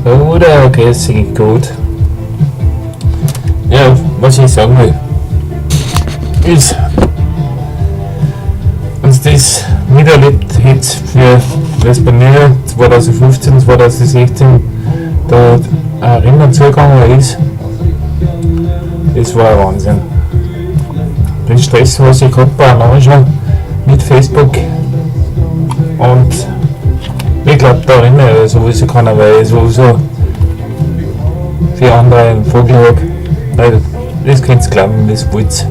Oder grüß dich gut. Ja, was ich sagen will, ist, uns das miterlebt hätte für was bei mir 2015, 2016 da ein Rennen zugegangen ist, das war ein Wahnsinn. Den Stress, was ich gehabt habe, allein schon mit Facebook, und ich glaube, da Rennen sowieso keiner, weil ich sowieso für andere einen Vogel habe. Nein, das könnt ihr glauben, das wollt.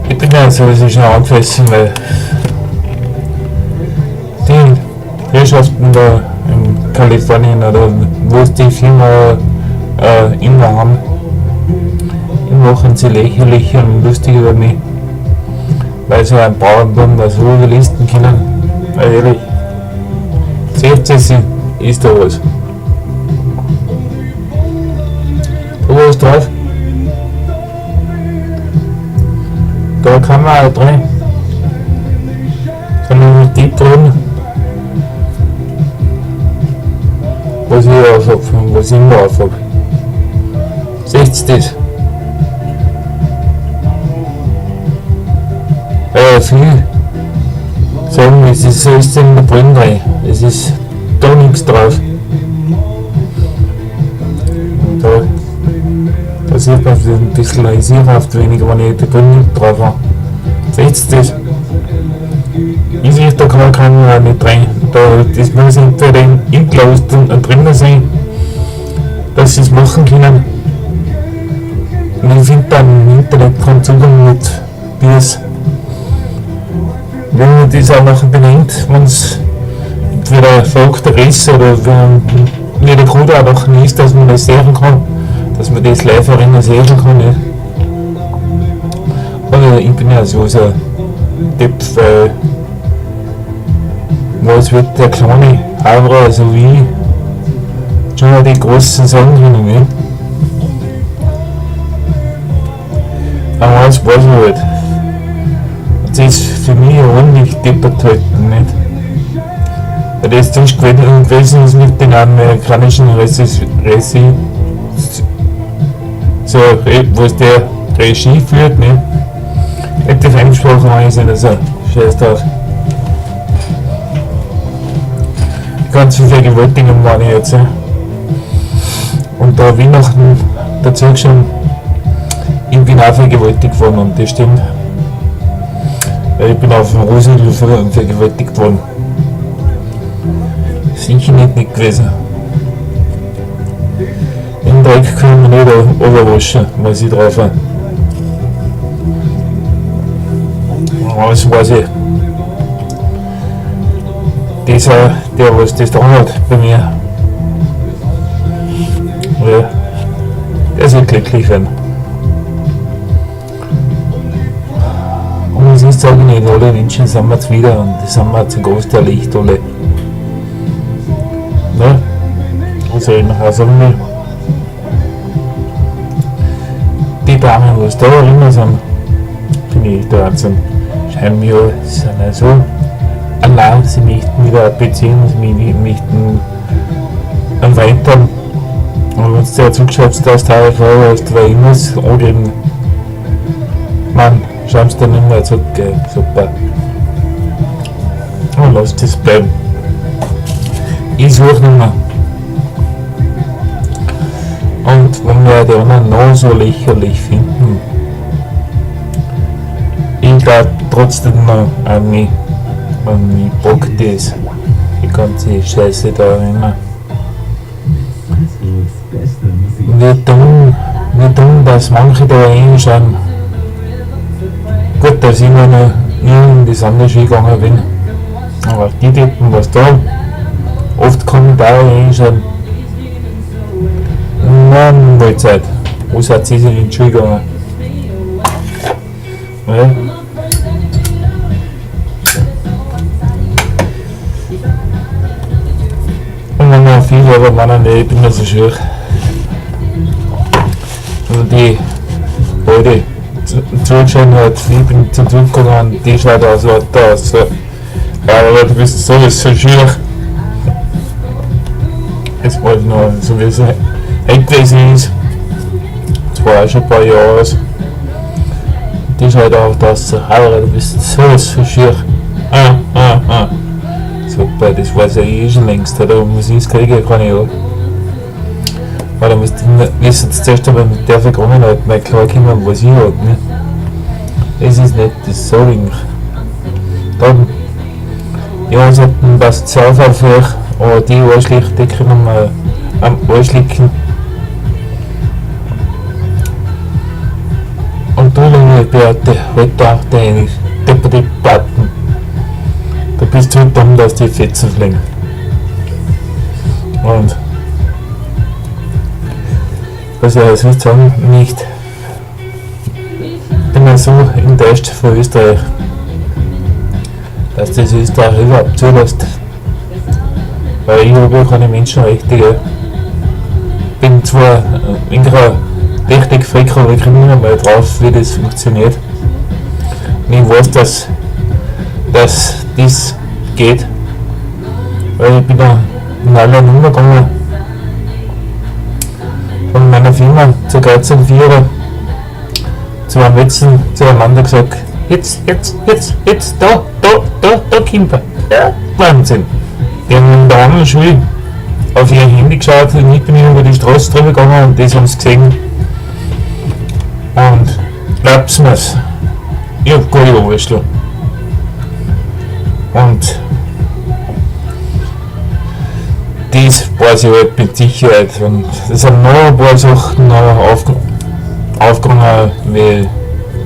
Ich bin ja sowieso schon angefressen, weil die Herrschaften da in Kalifornien oder wo es die Firma immer haben, die machen sie lächerlich und lustig über mich, weil so ein Bauernbuben da so überlisten können. Ehrlich, seht ihr, ist da was. Da was drauf. Da kann man auch drin. Da noch die drin. Was ich aufhab, was ich immer aufhab. Seht ihr das? Viel sagen, es ist so ist in der Brille drin. Es ist da nichts drauf. Da sieht man ein bisschen Laisierhaft weniger, wenn ich die Brille nicht drauf habe. Seht ihr das? Ich sehe da gar keinen nicht rein. Das muss entweder enclosed und drinnen sein, dass sie es machen können. Und ich finde dann im Internet keinen Zugang mit BIOS. Wenn man das auch nachher benennt, wenn es entweder folgt der Riss oder wenn der Code auch nachher ist, dass man das sehen kann, dass man das live erinnern sehen kann. Nicht? Aber ich bin ja so ein Depp, weil was wird der kleine Havre, also wie schon mal die großen Sachen können, nicht? Aber eins weiß ich halt. Das ist für mich ordentlich deppert halt nicht. Weil das sonst gewesen ist mit den amerikanischen so, was der Regie führt, nicht? Hätte ich angesprochen, wenn ich nicht so scheiß drauf. Ganz viele Vergewaltigungen waren ich jetzt. Und da Weihnachten dazu schon, ich bin auch vergewaltigt worden, und das stimmt. Ich bin auf dem Rosenhügel vergewaltigt worden. Sicher nicht gewesen. Den Dreck können wir nicht überwaschen, was ich drauf habe. Aber das weiß ich. Der was das dran hat bei mir, ja, der soll glücklich werden. Und es ist, sage ich nicht, alle Menschen sind wir jetzt wieder, und das sind wir zum Großteil Licht alle. Ne? Was soll ich nachher sagen will? Die Damen, was da immer sind, finde ich da sind, scheinen mir sind ja so allein, sie möchten wieder eine Beziehung, sie möchten einen weiteren. Und wenn du dir zugeschaut hast, da vorher hast, weil ich muss angeben, Mann, schaust du nicht mehr zurück, super. Und lass das bleiben. Ich suche nicht mehr. Und wenn wir die anderen noch so lächerlich finden, ich glaube trotzdem noch an mich bockt das, die ganze Scheiße da immer. Wie dumm, dass manche da hinschauen. Gut, dass ich noch nie in die Sonne gegangen bin. Aber die Deppen, was da oft Kommentare hinschauen. Mann, Mahlzeit. Wo seid ihr in die Schule gegangen? Ja. Und wenn man viel, aber man nicht, ich bin nicht so schön. Und die beide zugeschaut hat, ich bin zum Zug gegangen, die schaut aus, so aber du bist so schier. Es war noch so wie es heute gewesen ist. Das war auch schon ein paar Jahre aus. Die ist halt auch das, aber du bist so schier. Super, das weiß ich eh schon längst, da muss ich es kriegen, kann ich auch. Aber da müsst ihr wissen, zuerst einmal mit der Vergangenheit halt mal klarkommen, was ich habe. Ne? Das ist nicht das so wenig. Dann, ja, es passt es auf euch, aber die Arschlöcher, die können wir am Arsch licken. Und du, liebe Beate, halt auch deine Debatten. Du bist so dumm, dass die Fetzen fliegen. Und was ich also sagen, nicht. Ich bin ja so enttäuscht von Österreich, dass das Österreich überhaupt zulässt. Weil ich habe ja keine Menschenrechte. Gell. Bin zwar in einer Technik-Freak, aber ich komme nicht mehr drauf, wie das funktioniert. Und ich weiß, dass das geht. Weil ich bin da in alle Nummer gegangen von meiner Firma zur Kreuzung 4 zu einem Metzen zueinander gesagt, jetzt, da, Kimper. Ja, Wahnsinn. Die haben in der anderen Schule auf ihr Handy geschaut und ich bin über die Straße drüber gegangen und das haben sie gesehen. Und glaubt's mir's, ich hab gar nicht angeschlagen. Und das weiß ich halt mit Sicherheit. Und es sind noch ein paar Sachen aufgegangen, wie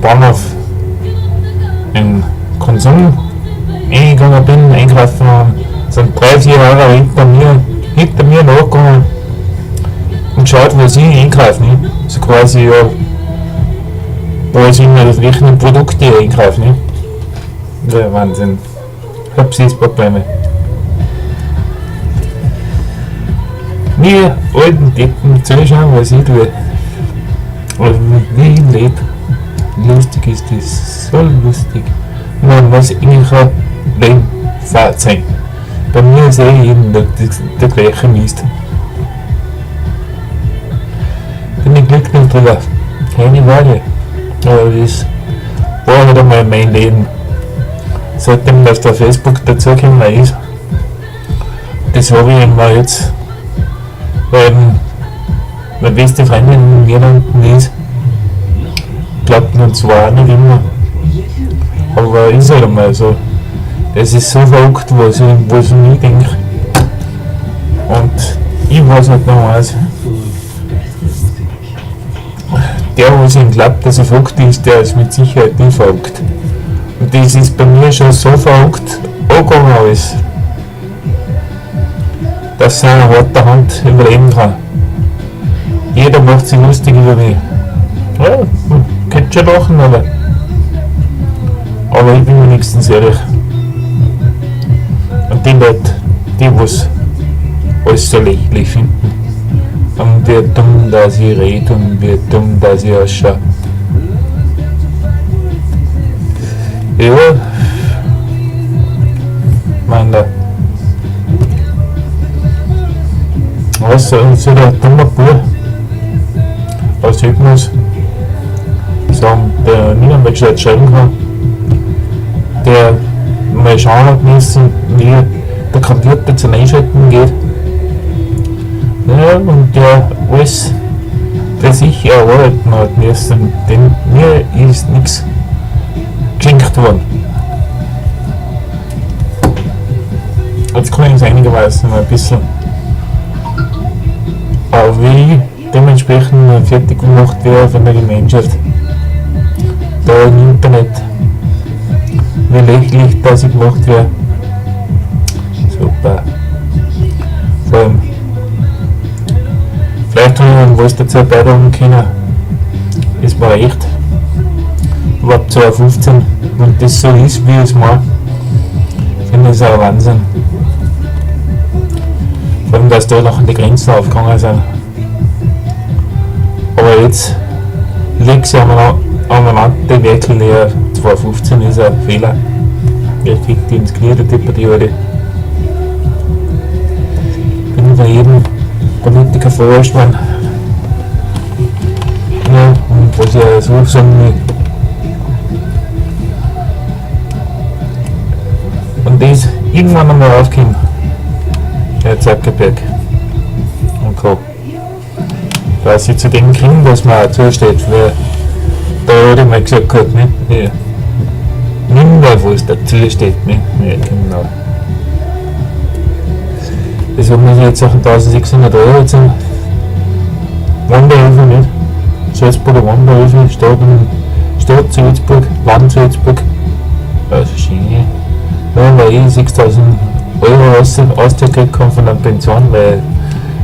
Bahnhof im Konsum eingegangen bin, einkaufen haben. Sind 3-4 Jahre hinter mir nachgegangen und schaut, was ich einkaufe. Ne? So quasi, ja, wo ich immer das richtige Produkte einkaufe. Ne? Ja, Wahnsinn. Ich hab Probleme. Wir alten Deppen zuschauen, was ich tue. Und wie ich lebe. Lustig ist das, so lustig. Man muss eigentlich ein Leben fad sein. Bei mir ist jeden Tag der gleiche Mist. Bin ich glücklich drüber. Keine Wahl. Aber das war halt einmal mein Leben. Seitdem, dass der Facebook dazugekommen ist, das habe ich immer jetzt, weil meine beste Freundin in Niederlanden ist, glaubt nur zwar nicht immer, aber ist halt einmal so. Es ist so verrückt, was ich nie denke. Und ich weiß halt noch eins. Der, was ihm glaubt, dass er verrückt ist, der ist mit Sicherheit nicht verrückt. Und das ist bei mir schon so verrückt angegangen alles, dass er eine harte Hand überleben kann. Jeder macht sich lustig über mich. Ja, man könnte schon lachen, aber ich bin wenigstens ehrlich. Und die Leute, die was alles so lächerlich finden, und wie dumm, dass ich rede und wie dumm, dass ich ausschaue. Ja, meine, was so der dumme Bub aus Hypnos sagen, der niemand mehr gescheit schreiben kann, der mal schauen hat müssen, wie der Computer zum Einschalten geht. Ja, und der alles für sich erarbeiten hat müssen, denn mir ist nichts geschenkt worden. Jetzt kann ich es einigermaßen ein bisschen. Aber wie dementsprechend fertig gemacht wäre von der Gemeinschaft, da im Internet, wie lächerlich das gemacht wäre. Super. Vor allem, vielleicht habe ich was dazu beitragen können. Es war echt. Überhaupt 2015, wenn das so ist, wie es war, finde ich es auch ein Wahnsinn. Vor allem, dass da noch die Grenzen aufgegangen sind. Aber jetzt liegt es ja aneinander, die Werkel leer. 2015 ist ein Fehler. gekickt ins Knie, der Typ, die Alte. Bin bei jedem Politiker verarscht worden. Ja, und was ich so sagen will. Und das irgendwann einmal aufkommen. Herr Zuckerberg. Und Co. Dass ich zu dem komme, was mir auch zusteht, weil da hat er mal gesagt, ne? Ja. Nimm da, wo es dazu steht, ne? Ja, genau. Das hat mir jetzt auch 1600 € jetzt ein Wanderhilfe, nicht? Salzburger Wanderhilfe, Stadt Salzburg, Land Salzburg. Also schön. Ja, weil ich 6000 € ausgekriegt habe von der Pension, weil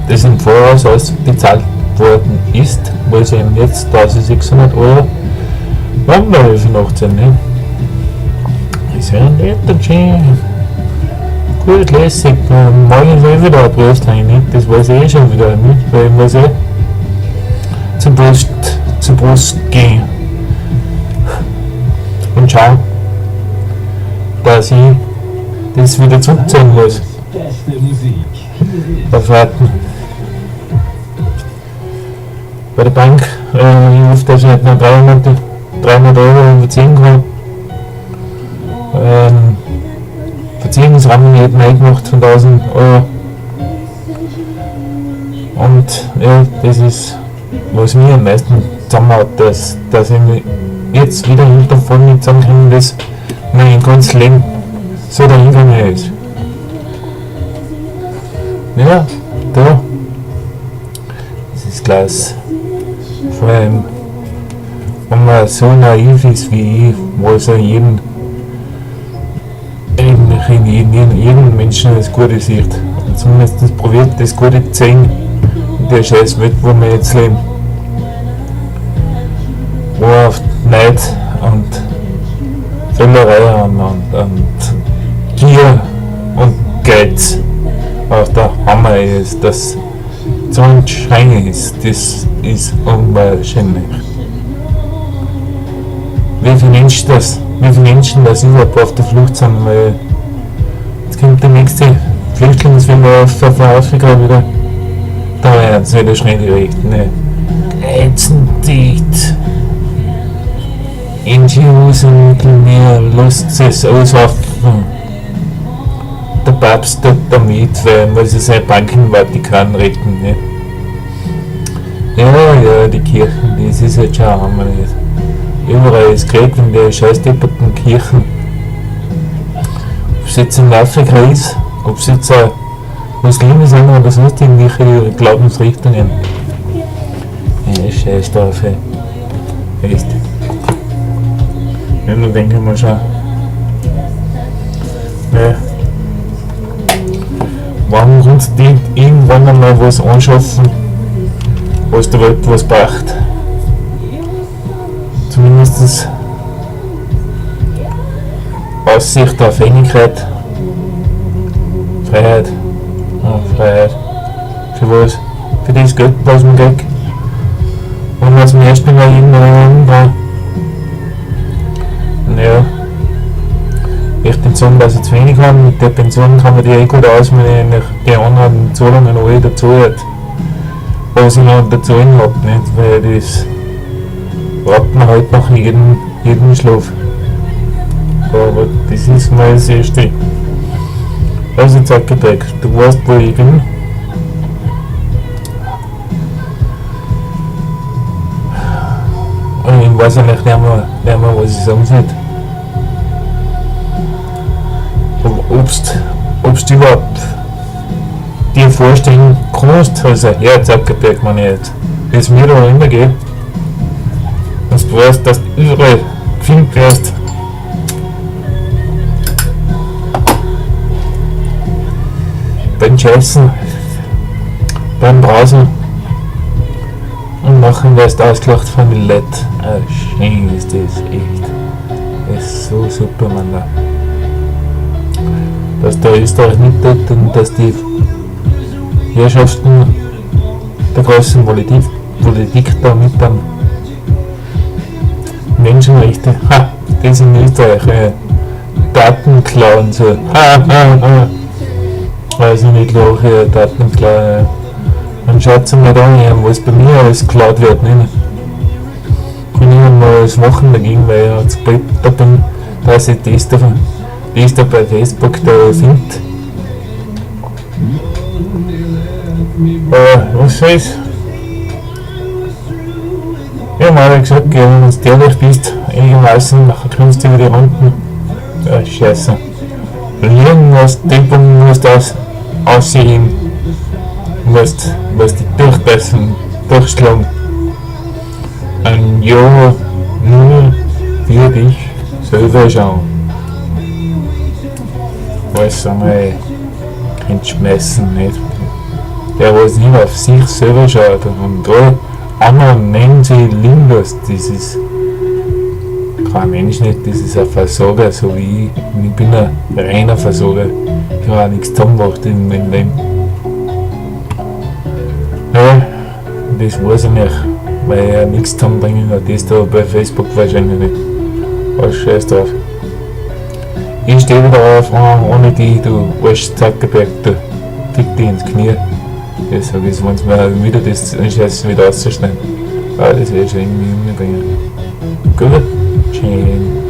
das im Voraus ausbezahlt worden ist, weil sie eben jetzt 1600 € Wanderhilfe nachziehen. Ne? Das ist ja nicht und schön. Gut, lässig. Morgen soll ich wieder eine Brust rein, nicht? Das weiß ich eh schon wieder, nicht? Weil ich muss eh zur Brust gehen. Und schauen, dass ich das wieder zurückziehen muss. Auf Warten. Bei der Bank, ich hoffe, dass ich nicht noch 300 € verziehen kann. Verziehungsrahmen hätten wir gemacht von 1000 €. Und ja, das ist, was mir am meisten zusammenhaut, dass ich mich jetzt wieder davon nicht sagen kann, dass mein ganzes Leben so dahingegangen ist. Ja, da. Das ist Glas. Vor allem, wenn man so naiv ist wie ich, wo es jeden Menschen das Gute sieht. Und zumindest probiert, das Gute zu sehen in der scheiß Welt, wo wir jetzt leben. Wo auf Neid und Völlerei und Gier und Geiz auf der Hammer ist, das so ein Schein ist, das ist unwahrscheinlich. Wie viele Menschen das überhaupt auf der Flucht sind, weil jetzt kommt der nächste Flüchtlingswelle auf Afrika wieder, da werden sie wieder schnell direkt, ne? Geizendicht. NGOs im Mittelmeer, lasst es auswaffen. Der Papst tut damit, weil muss er seine Banken im Vatikan retten, ne? Ja, die Kirchen, das ist jetzt schon einmal nicht. Überall ist Krieg in der scheißdepperten Kirchen. Ob es jetzt in Afrika ist, ob es jetzt Muslime sind oder sonst irgendwelche Glaubensrichtungen. Ja, scheiß drauf, ey. Echt. Ja, dann denken wir schon. Ja. Warum uns die irgendwann einmal was anschaffen, was der Welt was braucht? Zumindest Aussicht auf Einigkeit, Freiheit. Ja, Freiheit. Für was? Für das Geld, was man kriegt. Und was man erst mal irgendwann braucht. Naja, ich bin sagen, dass ich zu wenig habe. Mit der Pension kann man die eh gut aus, wenn ich die anderen Zahlungen alle dazu hat. Was ich noch dazu habe, nicht? Weil das braucht man halt nach jedem Schlaf. Aber das ist mal das Erste. Also Zuckerberg, du weißt, wo ich bin. Und ich weiß eigentlich nicht mehr, was ich sagen soll. Obst du überhaupt dir vorstellen kannst, also ja, Zuckerberg meine ich jetzt, wie es mir da immer geht, dass du weißt, dass du überall gefilmt wirst. Beim Scheißen, beim Brausen und nachher wirst du ausgelacht von den Leuten. Schön ist das, echt. Das ist so super, Mann. Da. Dass der Österreich nicht tut und dass die Herrschaften der großen Politik da mit dann Menschenrechte, das in Österreich, Daten klauen, so. Also nicht lache, Daten klauen, ja. Dann schaut sie mal da an, was bei mir alles geklaut wird, ne? Kann ich mal was machen dagegen, weil ich jetzt da bin, dass ich das da bei Facebook da finde. Was soll's? Ja, mal gesagt, wenn du ehrlich bist, einigermaßen nachher kommst du über die Runden. Ja, scheiße. Irgendwas Tempo musst du aussehen. Musst dich durchbeißen, durchschlagen. Ein Jahr nur für dich selber schauen. Alles einmal hinschmeißen, nicht? Der, was nicht auf sich selber schaut und da anderen nennen sie Lingos, das ist kein Mensch nicht, das ist ein Versager, so wie ich. Und ich bin ein reiner Versager. Ich habe auch nichts getan gemacht in meinem Leben. Ja, das weiß ich nicht, weil ich ja nichts getan bringen hat, das da bei Facebook wahrscheinlich nicht. Was scheiß drauf. Ich stehe wieder auf, ohne die, du Arsch Zuckerberg, du fick dich ins Knie. Das sag ich, wenn sie mir wieder das Scheiß wieder auszuschneiden. Aber das werde ich schon irgendwie umbringen. Gut, schön.